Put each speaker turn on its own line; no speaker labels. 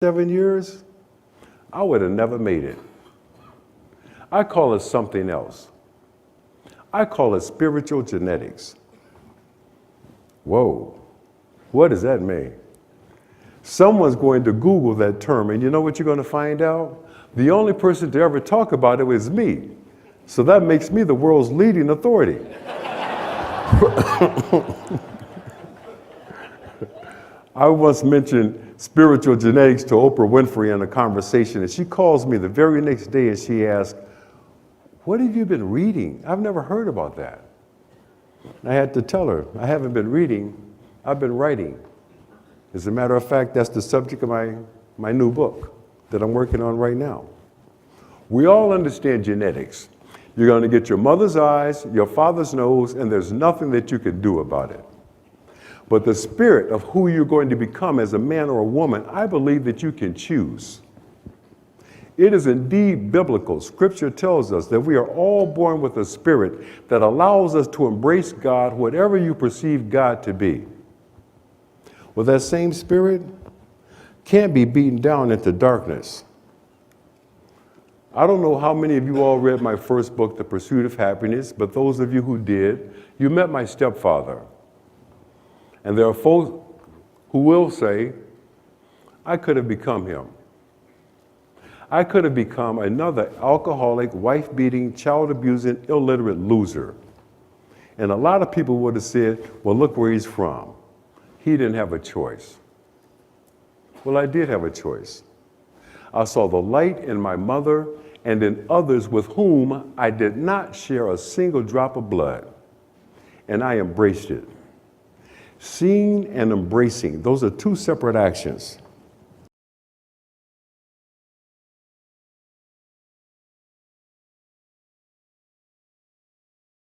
7 years, I would have never made it. I call it something else. I call it spiritual genetics. Whoa, what does that mean? Someone's going to Google that term, and you know what you're going to find out? The only person to ever talk about it is me. So that makes me the world's leading authority. I once mentioned spiritual genetics to Oprah Winfrey in a conversation, and she calls me the very next day and she asks, "What have you been reading? I've never heard about that." And I had to tell her, I haven't been reading, I've been writing. As a matter of fact, that's the subject of my new book that I'm working on right now. We all understand genetics. You're going to get your mother's eyes, your father's nose, and there's nothing that you can do about it. But the spirit of who you're going to become as a man or a woman, I believe that you can choose. It is indeed biblical. Scripture tells us that we are all born with a spirit that allows us to embrace God, whatever you perceive God to be. Well, that same spirit can't be beaten down into darkness. I don't know how many of you all read my first book, The Pursuit of Happyness, but those of you who did, you met my stepfather. And there are folks who will say, I could have become him. I could have become another alcoholic, wife-beating, child-abusing, illiterate loser. And a lot of people would have said, well, look where he's from. He didn't have a choice. Well, I did have a choice. I saw the light in my mother and in others with whom I did not share a single drop of blood. And I embraced it. Seeing and embracing, those are two separate actions.